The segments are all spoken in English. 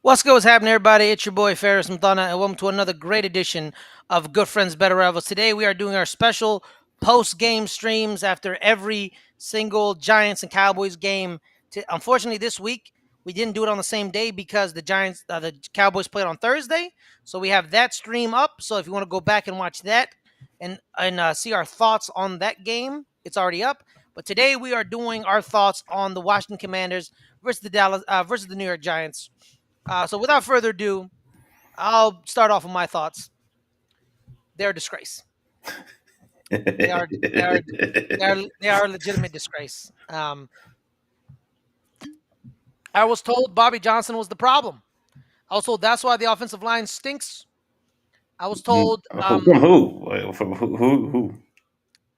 What's good? What's happening, everybody? It's your boy Fares Muthana, and welcome to another great edition of Good Friends, Better Rivals. Today, we are doing our special post-game streams after every single Giants and Cowboys game. Unfortunately, this week we didn't do it on the same day because the Cowboys played on Thursday. So we have that stream up. So if you want to go back and watch that and see our thoughts on that game, it's already up. But today we are doing our thoughts on the Washington Commanders versus the New York Giants. So without further ado, I'll start off with my thoughts. They're a disgrace. They are they are they are a legitimate disgrace. I was told Bobby Johnson was the problem. I was told that's why the offensive line stinks. I was told From who? From who? Who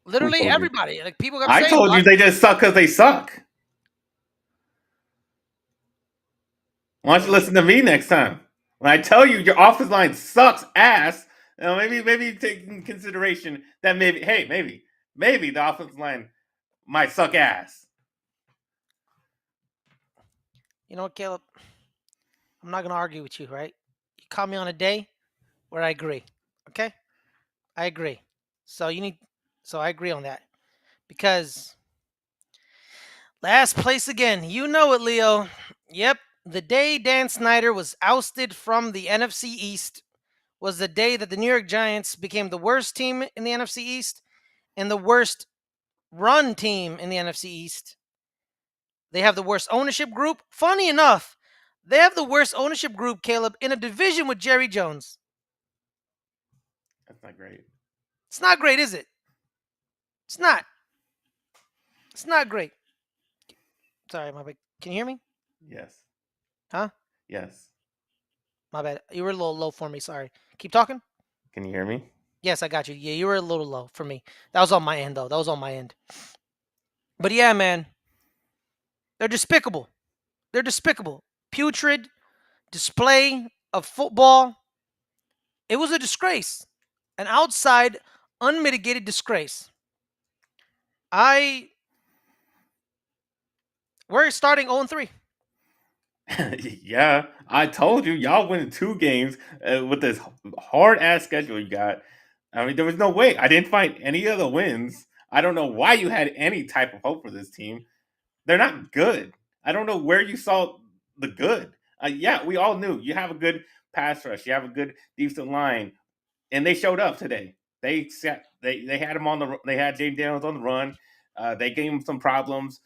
literally told you? everybody. Like people kept I saying, told you they just suck because they suck. Why don't you listen to me next time? When I tell you your offensive line sucks ass, maybe take in consideration that maybe the offensive line might suck ass. you know what, Caleb? I'm not gonna argue with you, right? You caught me on a day where I agree. Okay, I agree. So you need. So I agree on that because last place again. You know it, Leo. Yep. The day Dan Snyder was ousted from the NFC East was the day that the New York Giants became the worst team in the NFC East and the worst run team in the NFC East. They have the worst ownership group. Funny enough, they have the worst ownership group, Caleb, in a division with Jerry Jones. That's not great. It's not great, is it? It's not. It's not great. Sorry, my bad. Can you hear me? Yes. Huh? Yes. My bad. You were a little low for me. Sorry. Keep talking. Can you hear me? Yes, I got you. Yeah, you were a little low for me. That was on my end, though. That was on my end. But yeah, man, they're despicable. They're despicable. Putrid display of football. It was a disgrace, an outside, unmitigated disgrace. We're starting 0-3. Yeah, I told you y'all winning 2 games with this hard ass schedule you got. I mean, there was no way. I didn't find any other wins. I don't know why you had any type of hope for this team. They're not good. I don't know where you saw the good. Yeah, we all knew you have a good pass rush. You have a good defensive line, and they showed up today. They had him on the. They had James Daniels on the run. They gave him some problems.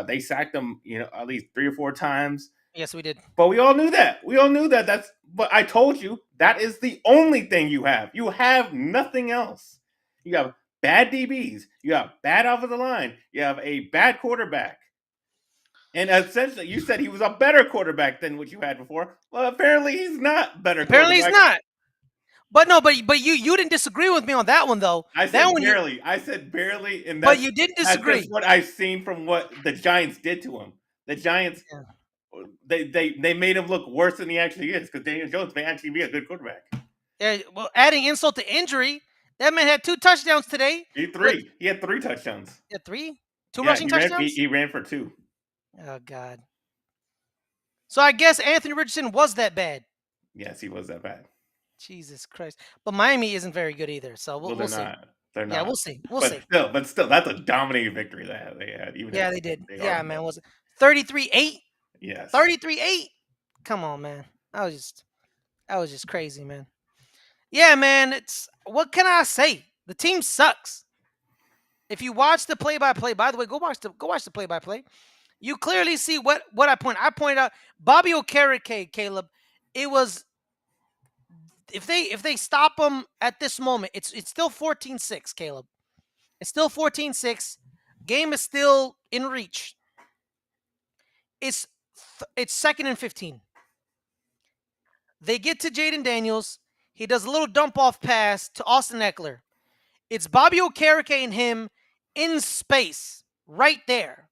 They sacked him, at least 3 or 4 times. Yes, we did. But we all knew that. We all knew that. That's. But I told you that is the only thing you have. You have nothing else. You have bad DBs. You have bad offensive line. You have a bad quarterback. And essentially, you said he was a better quarterback than what you had before. Well, apparently he's not better Apparently, he's quarterback. not. But no, but you didn't disagree with me on that one though. I That said one you, barely. I said barely, and but that's you didn't that's just disagree. what I've seen from what the Giants did to him. The Giants, Yeah. they made him look worse than he actually is because Daniel Jones may actually be a good quarterback. Yeah, well, adding insult to injury, that man had 2 touchdowns today. But He had 3 touchdowns. yeah, three, two Yeah, rushing touchdowns. he ran for 2. Oh God. So I guess Anthony Richardson was that bad. Yes, he was that bad. Jesus Christ. But Miami isn't very good either. So we'll, Well, we'll they're see. not. They're Yeah, we'll not. see. We'll But see. still, that's a dominating victory that they had. Even Yeah, if they did. they are Yeah, the man. best. Was it 33-8? Yes. 33-8? Come on, man. That was just crazy, man. Yeah, man. It's what can I say? The team sucks. If you watch the play-by-play, by the way, go watch the play-by-play. You clearly see what I point. I pointed out Bobby Okereke, Caleb. It was if they stop him at this moment, it's still 14-6, Caleb. It's still 14-6. Game is still in reach. It's second and 15. They get to Jaden Daniels. He does a little dump off pass to Austin Eckler. It's Bobby Okereke and him in space right there.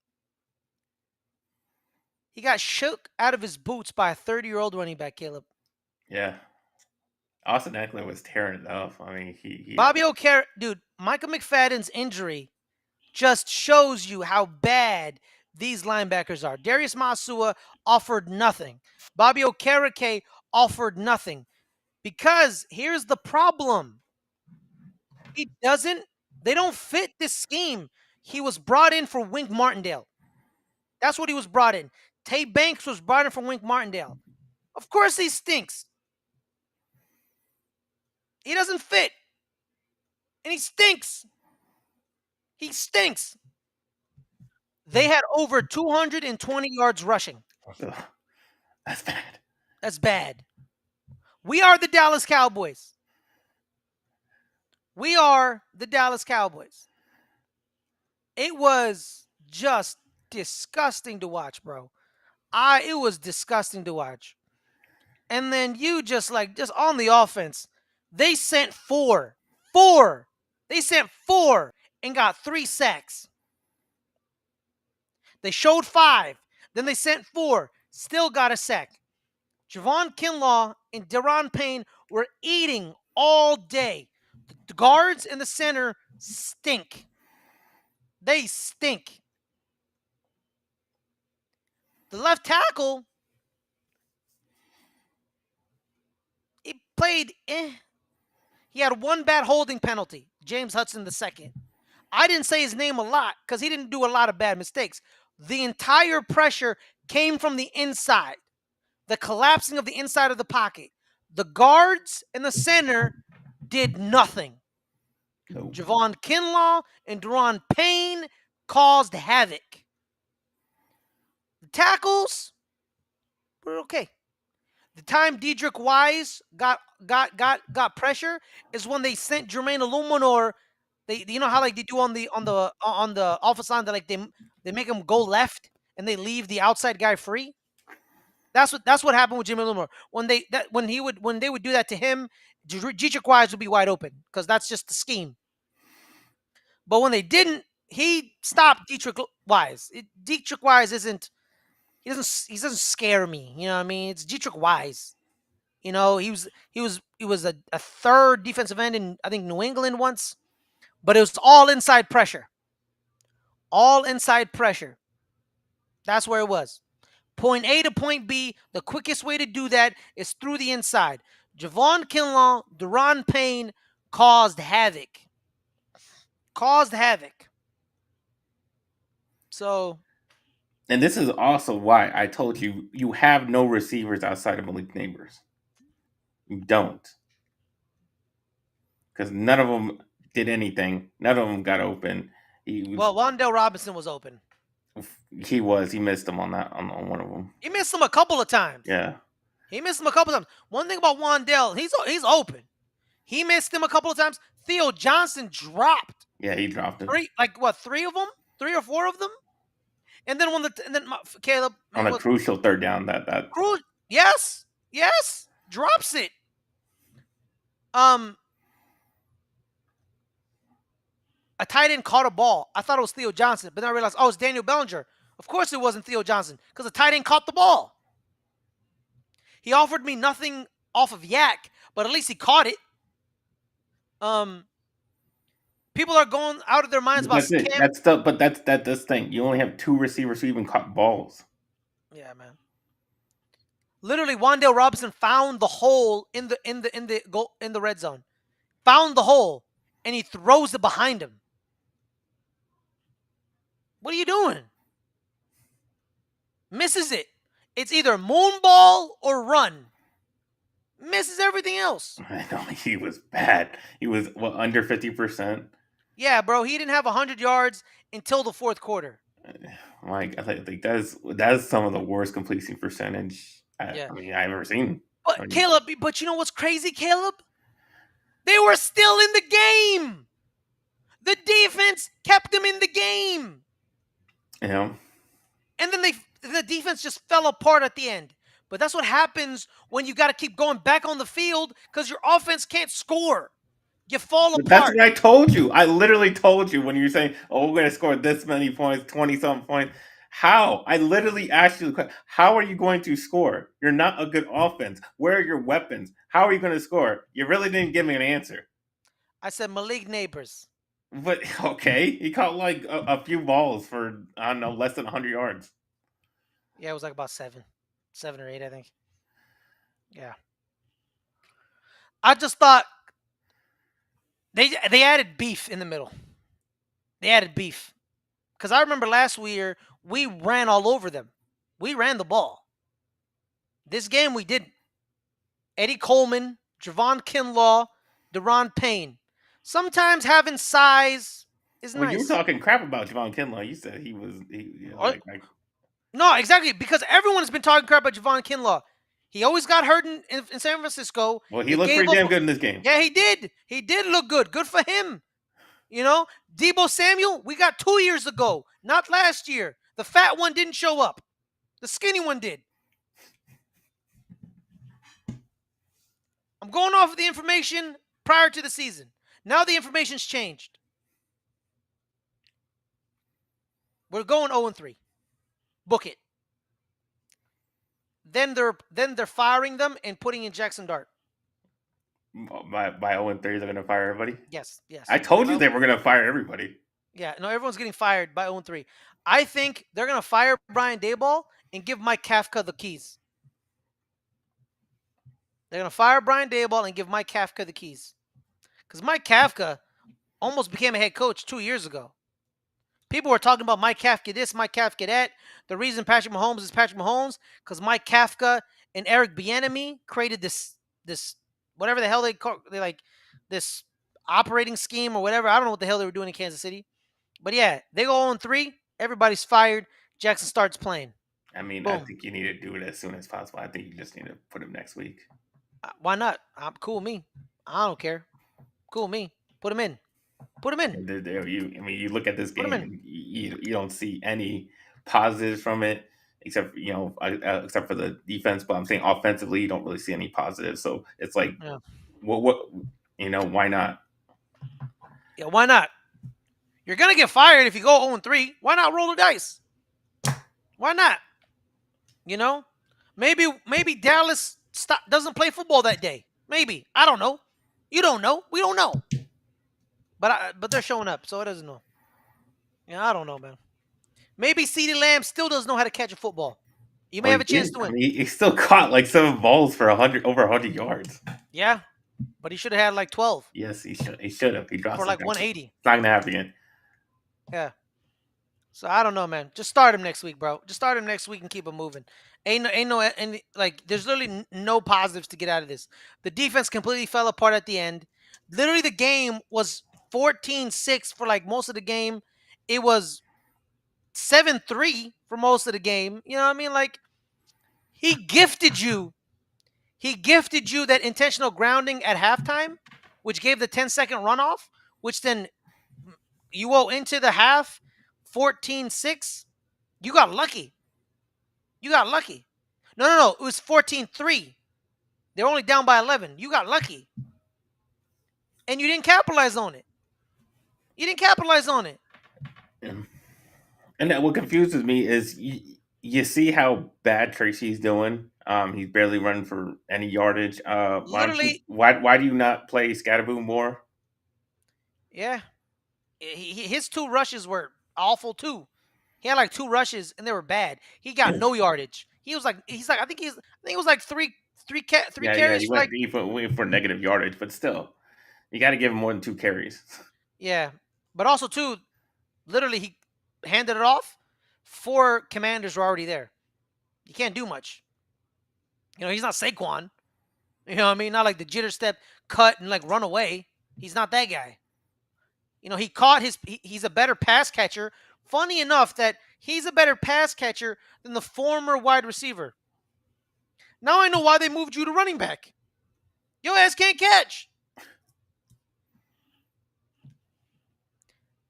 He got shook out of his boots by a 30-year-old running back, Caleb. Yeah. Austin Eckler was tearing it up. I mean, he had Bobby Okereke, dude, Michael McFadden's injury just shows you how bad these linebackers are. Darius Masua offered nothing. Bobby Okereke offered nothing. Because here's the problem. They don't fit this scheme. He was brought in for Wink Martindale. That's what he was brought in. Tay Banks was brought in for Wink Martindale. Of course he stinks. He doesn't fit. And he stinks. He stinks. They had over 220 yards rushing. Ugh, that's bad. That's bad. We are the Dallas Cowboys. We are the Dallas Cowboys. It was just disgusting to watch, bro. It was disgusting to watch. And then you just on the offense, they sent four. Four. They sent four and got 3 sacks. They showed 5. Then they sent 4. Still got a sack. Javon Kinlaw and Deron Payne were eating all day. The guards in the center stink. They stink. The left tackle, he played He had one bad holding penalty, James Hudson II. I didn't say his name a lot because he didn't do a lot of bad mistakes. The entire pressure came from the inside, the collapsing of the inside of the pocket. The guards in the center did nothing. No. Javon Kinlaw and Deron Payne caused havoc. The tackles were okay. The time Dedrick Wise got pressure is when they sent Jermaine Illuminor. You know how like they do on the offensive line that like they make him go left and they leave the outside guy free. That's what happened with Jimmy Illuminor. When they would do that to him, Dedrick Wise would be wide open because that's just the scheme. But when they didn't, he stopped Dedrick Wise. Dedrick Wise he doesn't scare me. You know what I mean? It's Dedrick Wise. You know, he was a third defensive end in I think New England once, but it was all inside pressure. All inside pressure. That's where it was. Point A to point B, the quickest way to do that is through the inside. Javon Kinlaw, Deron Payne caused havoc. Caused havoc. So. And this is also why I told you you have no receivers outside of Malik Neighbors. You don't. Because none of them did anything. None of them got open. Wan'Dale Robinson was open. He missed him on one of them. He missed him a couple of times. Yeah. He missed him a couple of times. One thing about Wan'Dale, he's open. He missed him a couple of times. Theo Johnson dropped. Yeah, he dropped it. 3 of them? 3 or 4 of them? And then Caleb on a crucial third down yes, drops it. A tight end caught a ball. I thought it was Theo Johnson, but then I realized, it's Daniel Bellinger. Of course it wasn't Theo Johnson because the tight end caught the ball. He offered me nothing off of Yak, but at least he caught it. People are going out of their minds about That's it. That's this thing. You only have 2 receivers who even caught balls. Yeah, man. Literally, Wan'Dale Robinson found the hole in the red zone. Found the hole, and he throws it behind him. What are you doing? Misses it. It's either moonball or run. Misses everything else. I know, he was bad. He was under 50%. Yeah, bro. He didn't have 100 yards until the 4th quarter. Like I think that's some of the worst completion percentage I've ever seen. But Caleb, you know what's crazy, Caleb? They were still in the game. The defense kept them in the game. Yeah. And then the defense just fell apart at the end. But that's what happens when you got to keep going back on the field because your offense can't score. You fall apart. That's what I told you. I literally told you when you were saying, we're going to score this many points, 20-something points. How? I literally asked you, how are you going to score? You're not a good offense. Where are your weapons? How are you going to score? You really didn't give me an answer. I said Malik Neighbors. But okay, he caught like a few balls for I don't know less than 100 yards. Yeah, it was like about 7 or 8, I think. Yeah, I just thought they added beef in the middle. They added beef because I remember last year we ran all over them. We ran the ball. This game we didn't. Eddie Coleman, Javon Kinlaw, Deron Payne. Sometimes having size is Well, you were nice. talking crap about Javon Kinlaw. You said Or- No, exactly, because everyone has been talking crap about Javon Kinlaw. He always got hurt in San Francisco. well, he He looked gave pretty up. damn good in this game. Yeah, he did. He did look good. Good for him. You know, Debo Samuel, we got 2 years ago, not last year. The fat one didn't show up. The skinny one did. I'm going off of the information prior to the season. Now the information's changed. We're going 0-3. Book it. Then they're firing them and putting in Jackson Dart. By 0-3, they're gonna fire everybody. Yes, I yes. told you Well, they were gonna fire everybody. yeah, no, everyone's getting fired by 0-3. I think they're gonna fire Brian Daboll and give Mike Kafka the keys. They're gonna fire Brian Daboll and give Mike Kafka the keys. Because Mike Kafka almost became a head coach 2 years ago. People were talking about Mike Kafka this, Mike Kafka that. The reason Patrick Mahomes is Patrick Mahomes because Mike Kafka and Eric Bieniemy created this whatever the hell they like this operating scheme or whatever. I don't know what the hell they were doing in Kansas City, but yeah, they go on 3. Everybody's fired. Jackson starts playing. I mean, I Boom. think you need to do it as soon as possible. I think you just need to put him next week. Why not? I'm cool with me. I don't care. Cool with me. Put him in. Put him in. And I mean, you look at this Put him game in. and you don't see any positives from it, except except for the defense. But I'm saying offensively, you don't really see any positives. So it's like, Yeah. what why not? Yeah. Why not? You're gonna get fired if you go 0-3. Why not roll the dice? Why not? You know, maybe Dallas doesn't play football that day. Maybe I don't know. You don't know. We don't know. But they're showing up, so it doesn't know. Yeah, I don't know, man. Maybe CeeDee Lamb still doesn't know how to catch a football. You may Well, have he a chance did. to I win. mean, he still caught like 7 balls for 100 over 100 yards. Yeah, but he should have had like 12 Yes, he should. He should have. He dropped for some like passes. 180. It's not gonna happen again. Yeah. So I don't know, man. Just start him next week, bro. Just start him next week and keep him moving. Ain't no, and like, there's literally no positives to get out of this. The defense completely fell apart at the end. Literally, the game was 14-6 for like most of the game. It was 7-3 for most of the game. You know what I mean? Like, he gifted you. He gifted you that intentional grounding at halftime, which gave the 10-second runoff, which then you go into the half 14-6. You got lucky. You got lucky. No. It was 14-3. They're only down by 11. You got lucky. And you didn't capitalize on it. You didn't capitalize on it. Yeah. And what confuses me is you see how bad Tracy's doing. He's barely running for any yardage. Literally, Why do you not play Scatterboo more? yeah. His 2 rushes were awful too. He had like 2 rushes and they were bad. He got no yardage. I think it was like three Yeah. carries He for like, went for negative yardage, but still, you got to give him more than 2 carries. yeah. But also too, literally he handed it off. 4 commanders were already there. You can't do much. He's not Saquon. You know what I mean? Not like the jitter step, cut, and like run away. He's not that guy. He caught he's a better pass catcher. Funny enough that he's a better pass catcher than the former wide receiver. Now I know why they moved you to running back. Your ass can't catch.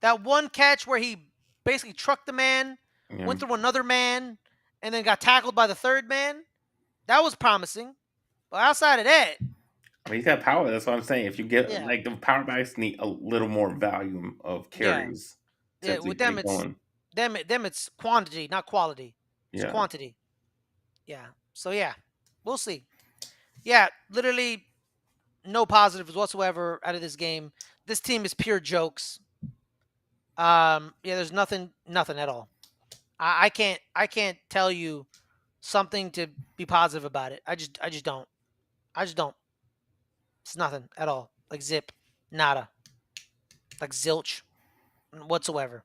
That one catch where he basically trucked the man, Yeah. went through another man, and then got tackled by the third man. That was promising. But outside of that, But he's got power. That's what I'm saying. If you get yeah, like the power backs need a little more volume of yeah, carries yeah. to With them, get it's going. them. It's quantity, not quality. It's Yeah. quantity. Yeah. So yeah, we'll see. Yeah, literally no positives whatsoever out of this game. This team is pure jokes. Yeah, there's nothing at all. I can't tell you something to be positive about it. I just don't. I just don't. It's nothing at all. Like zip, nada, like zilch, whatsoever.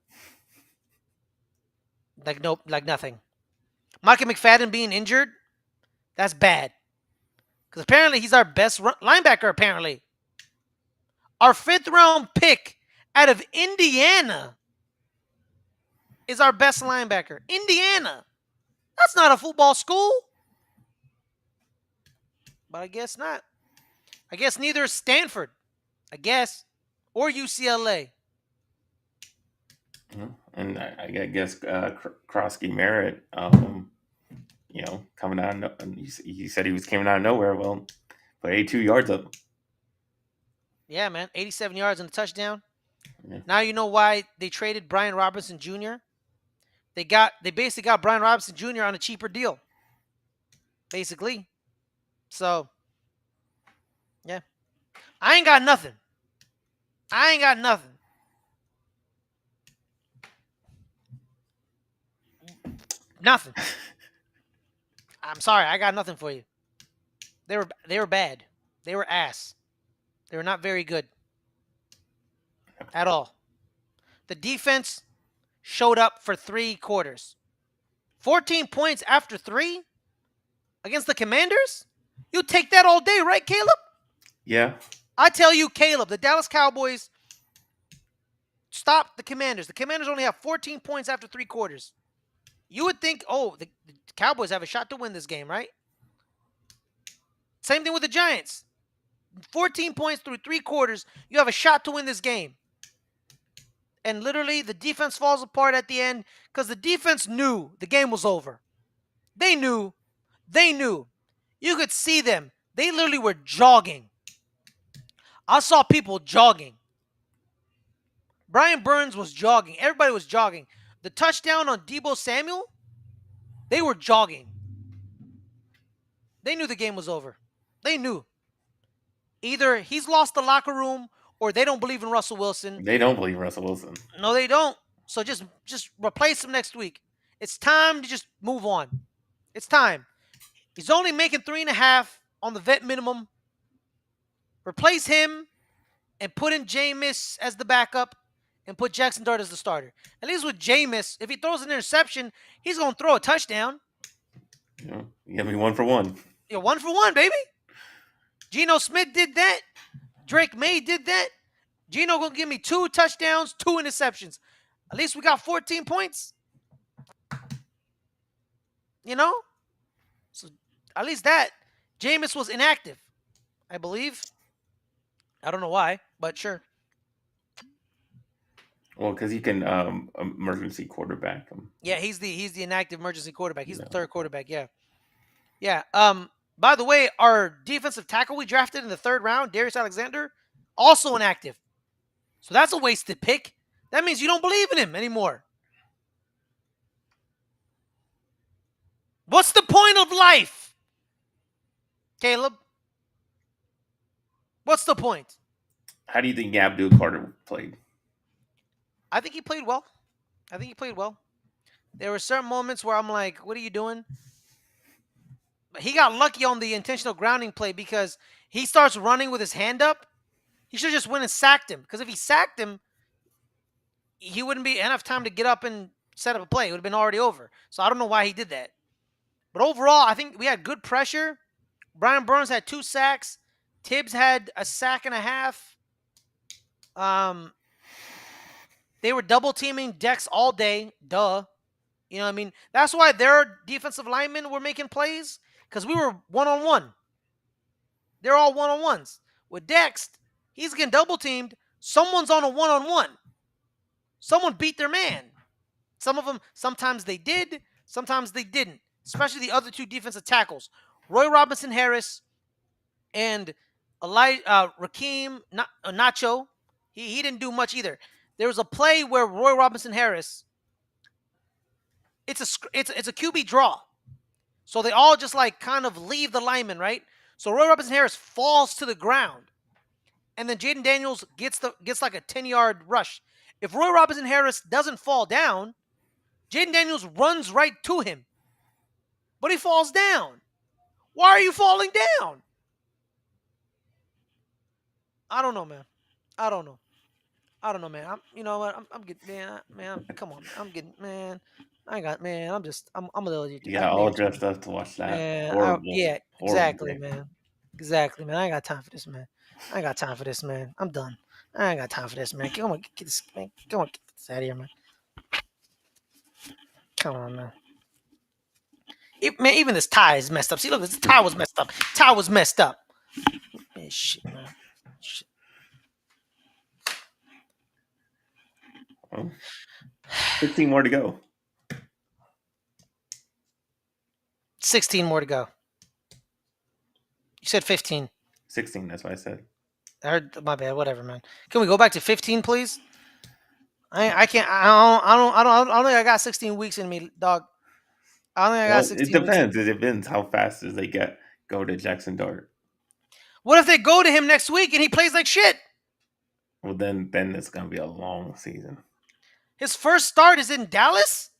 Like nope, like nothing. Michael McFadden being injured, that's bad. Because apparently he's our best linebacker. Apparently, our fifth round pick out of Indiana is our best linebacker. Indiana. That's not a football school. But I guess not. I guess neither is Stanford. I guess. Or UCLA. And I guess Krosky Merritt, coming out. He said he was coming out of nowhere. Well, put 82 yards up. Yeah, man. 87 yards and a touchdown. Yeah. Now you know why they traded Brian Robinson Jr. They basically got Brian Robinson Jr. on a cheaper deal. Basically. So, yeah. I ain't got nothing. I ain't got nothing. Nothing. I'm sorry, I got nothing for you. They were bad. They were ass. They were not very good at all. The defense showed up for 3 quarters. 14 points after 3 against the Commanders? You take that all day, right, Caleb? Yeah. I tell you, Caleb, the Dallas Cowboys stopped the Commanders. The Commanders only have 14 points after 3 quarters. You would think, the Cowboys have a shot to win this game, right? Same thing with the Giants. 14 points through 3 quarters. You have a shot to win this game. And literally, the defense falls apart at the end because the defense knew the game was over. They knew. They knew. You could see them. They literally were jogging. I saw people jogging. Brian Burns was jogging. Everybody was jogging. The touchdown on Deebo Samuel, they were jogging. They knew the game was over. They knew. Either he's lost the locker room or they don't believe in Russell Wilson. They don't believe Russell Wilson. No, they don't. So just replace him next week. It's time to just move on. It's time. He's only making 3.5 on the vet minimum. Replace him and put in Jameis as the backup and put Jackson Dart as the starter. At least with Jameis, if he throws an interception, he's going to throw a touchdown. You got me 1 for 1. Yeah, 1 for 1, baby. Geno Smith did that. Drake May did that. Geno going to give me 2 touchdowns, 2 interceptions. At least we got 14 points. So at least that. Jameis was inactive, I believe. I don't know why, but sure. Well, because he can emergency quarterback him. Yeah, he's the inactive emergency quarterback. He's the third quarterback. Yeah, yeah. By the way, our defensive tackle we drafted in the 3rd round, Darius Alexander, also inactive. So that's a wasted pick. That means you don't believe in him anymore. What's the point of life, Caleb? What's the point? How do you think Abdul Carter played? I think he played well. There were certain moments where I'm like, what are you doing? But he got lucky on the intentional grounding play because he starts running with his hand up. He should just went and sacked him. Because if he sacked him, he wouldn't be enough time to get up and set up a play. It would have been already over. So I don't know why he did that. But overall, I think we had good pressure. Brian Burns had 2 sacks. Tibbs had a sack and a half. They were double teaming Dex all day. Duh. You know what I mean? That's why their defensive linemen were making plays because we were one-on-one. They're all one-on-ones. With Dex, he's getting double teamed. Someone's on a one-on-one. Someone beat their man. Some of them, sometimes they did, sometimes they didn't. Especially the other 2 defensive tackles. Roy Robinson Harris and Raheem Nacho. He didn't do much either. There was a play where Roy Robinson Harris, it's a QB draw. So they all just like kind of leave the lineman, right? So Roy Robinson Harris falls to the ground. And then Jaden Daniels gets like a 10-yard rush. If Roy Robinson Harris doesn't fall down, Jaden Daniels runs right to him, but he falls down. Why are you falling down? I don't know, man. I don't know. I don't know, man. You know what? I'm getting, man. Come on, man. I'm getting, man. I got, man. I'm a little, You got all dressed up to watch that man. horrible, Yeah, horrible exactly, game. man. Exactly, man. I ain't got time for this, man. I ain't got time for this, man. I'm done. I ain't got time for this, man. Come on, get this, man. Come on, get this out of here, man. Come on, man. Man, even this tie is messed up. See, look, this tie was messed up. Tie was messed up. Man, shit, man. Shit. Well, 16 more to go. 16 more to go. You said 15. 16, that's what I said. I heard my bad. Whatever, man. Can we go back to 15, please? I can't. I don't think I got 16 weeks in me, dog. I don't think I got Well, it 16 weeks in me. depends. It depends how fast as they go to Jackson Dart. What if they go to him next week and he plays like shit? Well, then it's gonna be a long season. His first start is in Dallas.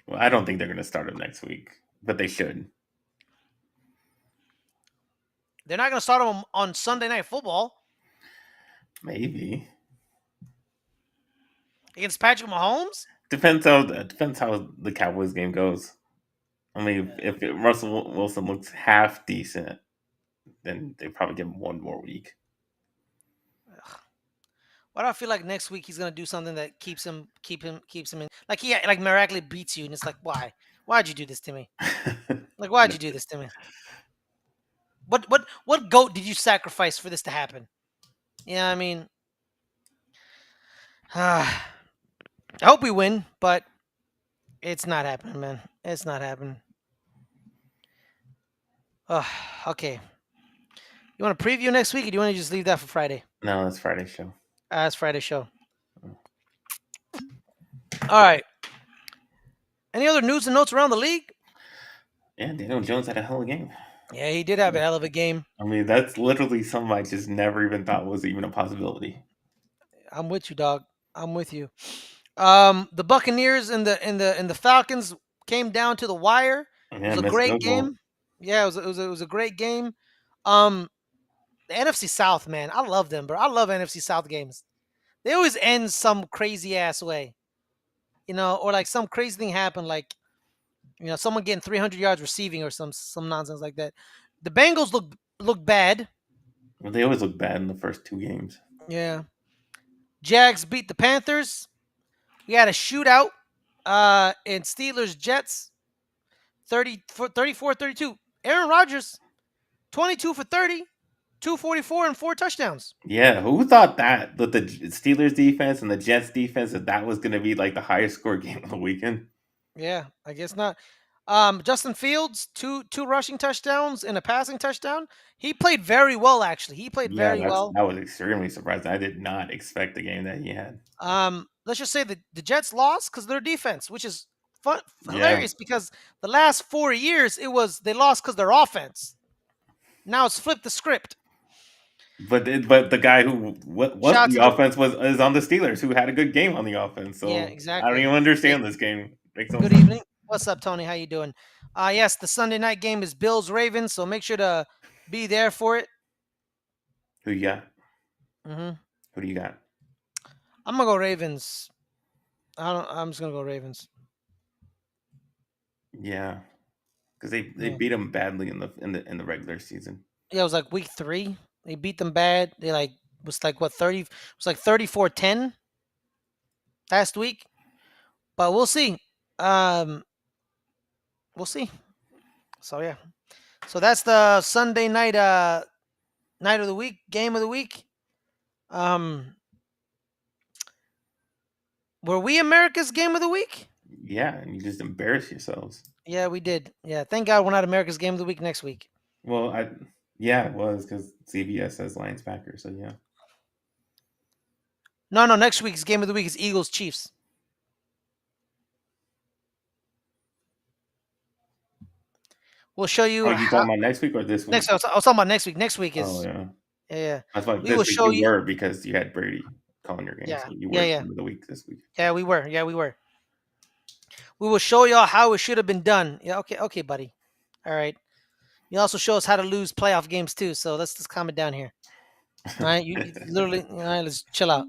Well, I don't think they're gonna start him next week, but they should. They're not going to start him on Sunday Night Football Maybe against Patrick Mahomes. depends how the Cowboys game goes. I mean, if Russell Wilson looks half decent, then they probably give him one more week. Why do I feel like next week he's gonna do something that keeps him in, like he like miraculously beats you, and it's like, why'd you do this to me? Like, why'd you do this to me? What goat did you sacrifice for this to happen? Yeah, I mean, I hope we win, but it's not happening, man. It's not happening. Okay. You want to preview next week, or do you want to just leave that for Friday? No, that's Friday's show. That's Friday's show. All right. Any other news and notes around the league? Yeah, Daniel Jones had a hell of a game. Yeah, he did have a hell of a game. I mean, that's literally something I just never even thought was even a possibility. I'm with you, dog. I'm with you. The Buccaneers and the Falcons came down to the wire. It Yeah, was a missed great field goal. game. Yeah, it was a great game. Um, the NFC South, man, I love them, bro. I love NFC South games. They always end some crazy ass way, or like some crazy thing happened, like someone getting 300 yards receiving or some nonsense like that. The Bengals look bad. Well, they always look bad in the first two games. Yeah. Jags beat the Panthers. We had a shootout in Steelers Jets 34-32. Aaron Rodgers 22 for 30, 244 and 4 touchdowns. Yeah, who thought that with the Steelers defense and the Jets defense that was going to be like the highest score game of the weekend? Yeah, I guess not. Justin Fields, two rushing touchdowns and a passing touchdown. He played very well, actually. He played Yeah, very well. that was extremely surprising. I did not expect the game that he had. Let's just say the Jets lost because of their defense, which is Yeah, hilarious because the last 4 years they lost because their offense. Now it's flipped the script. but the guy who was Shout out the to the offense is on the Steelers, who had a good game on the offense. Yeah, So I don't exactly. even Hey, understand this game. Makes no good sense. evening. What's up, Tony? How you doing? Yes, the Sunday night game is Bills Ravens, so make sure to be there for it. Who you got? hmm Who do you got? I'm gonna go Ravens. I'm just gonna go Ravens. Yeah, because they Yeah. beat them badly in the regular season. Yeah, it was like week 3. They beat them bad. They was like what 30? It was like 34-10 last week. But we'll see. Um, we'll see. So yeah. So that's the Sunday night night of the week, game of the week. Um, were we America's game of the week? Yeah, and you just embarrass yourselves. Yeah, we did. Yeah, thank God we're not America's game of the week next week. Well, yeah, it was because CBS says Lions Packers. So yeah. No, next week's game of the week is Eagles Chiefs. We'll show you Oh, you talking about next week or this week? I was talking about next week. Next week Oh is yeah, yeah. that's why We will this week show you you. were because you had Brady. calling your games. Yeah, You yeah, were yeah, game of the week this week. yeah. We were. Yeah, we were. We will show y'all how it should have been done. Yeah. Okay. Okay, buddy. All right. You also show us how to lose playoff games too. So let's just calm it down here. All right. You literally. All right. Let's chill out.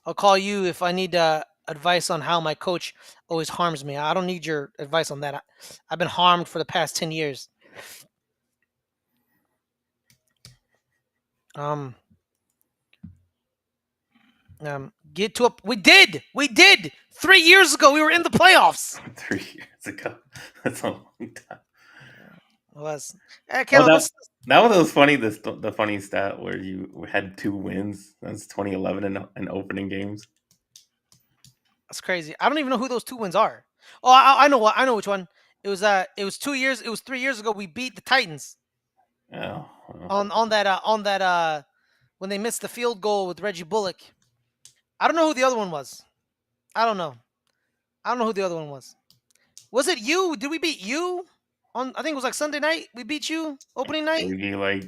I'll call you if I need advice on how my coach always harms me. I don't need your advice on that. I've been harmed for the past 10 years. Um. Get to a. We did 3 years ago. We were in the playoffs. 3 years ago. That's a long time. It was. Oh, Caleb, that one was funny. The funny stat where you had 2 wins. That's 2011 in opening games. that's crazy. I don't even know who those two wins are. Oh, I know what. I know which one. It was 2 years. It was 3 years ago. We beat the Titans Oh, well, on that when they missed the field goal with Reggie Bullock. I don't know who the other one was. I don't know. I don't know who the other one was. Was it you? Did we beat you on? I think it was like Sunday night. We beat you opening night. maybe like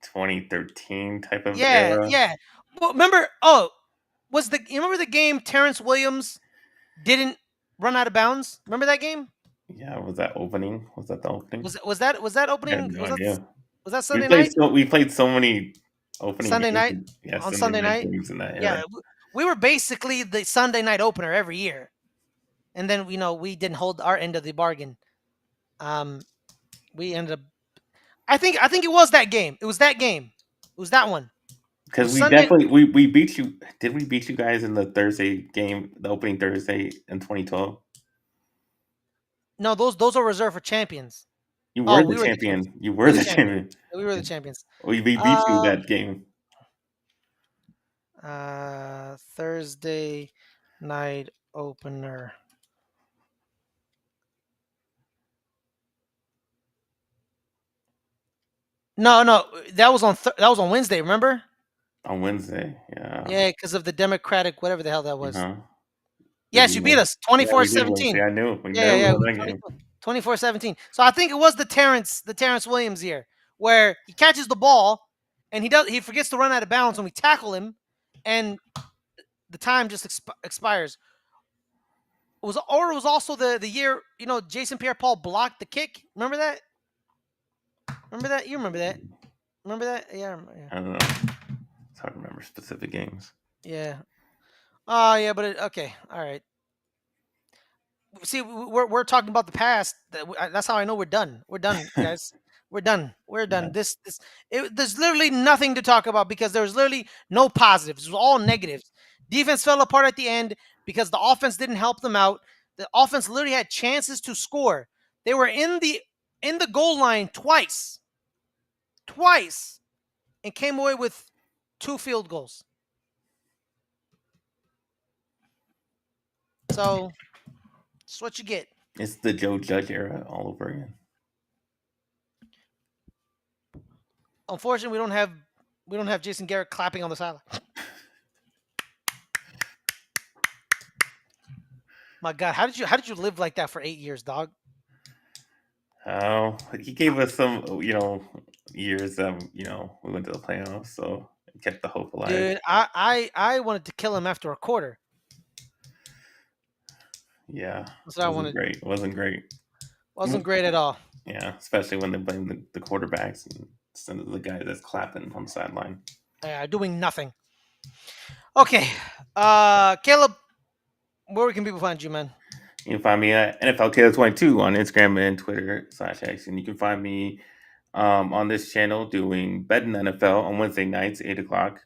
2013 type of Yeah, era. yeah. Well, remember? Oh, you remember the game Terrence Williams didn't run out of bounds? Remember that game? Yeah, was that opening? Was that the opening? Was that I have opening? no idea. Was that We Sunday played night? so many opening Sunday games. night Yeah, on Sunday Sunday night night. games in that era. Yeah, we were basically the Sunday night opener every year, and then we didn't hold our end of the bargain. Um, we ended up. I think it was that game. It was that game. It was that one. It Because was we Sunday. definitely we beat you. Did we beat you guys in the Thursday game, the opening Thursday in 2012? No, those are reserved for champions. You were Oh, the we were the champions. champion. You We were were the the champions. champion. We were the champions. We beat you Uh, that game. Thursday night opener. No, no, that was on Wednesday. Remember? On Wednesday. Yeah. Yeah, because of the Democratic, whatever the hell that was. Uh-huh. Did Yes, we you beat win? us Yeah, we did win. 24-17. See, I knew. We Yeah, never yeah, won that yeah. game. 24-17. So I think it was the Terrence Williams year where he catches the ball and he forgets to run out of bounds and we tackle him and the time just expires. It was also the year, Jason Pierre-Paul blocked the kick. Remember that? Remember that? You remember that? Remember that? Yeah, yeah. I don't know. It's hard to remember specific games. Yeah. Oh, yeah, but okay. All right. See, we're talking about the past. That's how I know we're done. We're done, guys. We're done. We're Yeah. done. There's literally nothing to talk about because there was literally no positives. It was all negatives. Defense fell apart at the end because the offense didn't help them out. The offense literally had chances to score. They were in the goal line twice, and came away with 2 field goals. So that's what you get. It's the Joe Judge era all over again. Unfortunately, we don't have Jason Garrett clapping on the sideline. My God, how did you live like that for 8 years, dog? Oh, he gave us some, years that we went to the playoffs, so it kept the hope alive. Dude, I wanted to kill him after a quarter. Yeah, That's what I wanted. great. It wasn't great. Wasn't great at all. Yeah, especially when they blame the quarterbacks instead of the guy that's clapping on the sideline. Doing nothing. Okay, Caleb, where can people find you, man? You can find me at NFL Caleb22 on Instagram and Twitter /X, and you can find me on this channel doing Bet in the NFL on Wednesday nights, 8 o'clock,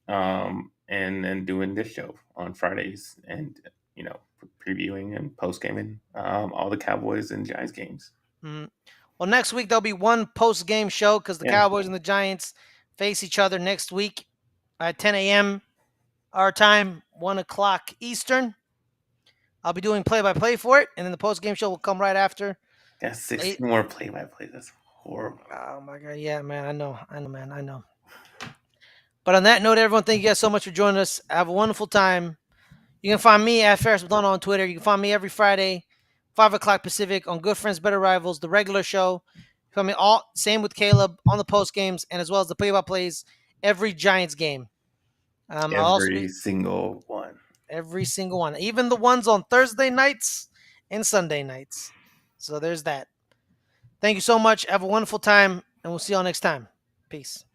and then doing this show on Fridays, and previewing and post gaming all the Cowboys and Giants games. Mm. Well, next week there'll be one post game show because the Cowboys and the Giants face each other next week at 10 a.m. our time, 1 o'clock Eastern. I'll be doing play-by-play for it, and then the post-game show will come right after. Got 6 more play-by-play. That's horrible. Oh, my God. Yeah, man. I know, man. I know. But on that note, everyone, thank you guys so much for joining us. Have a wonderful time. You can find me at Fares Muthana on Twitter. You can find me every Friday, 5 o'clock Pacific on Good Friends, Better Rivals, the regular show. Feel me? All same with Caleb on the post games and as well as the play-by-plays every Giants game. I'll also be Every single one. every single one, even the ones on Thursday nights and Sunday nights. So there's that. Thank you so much. Have a wonderful time, and we'll see y'all next time. Peace.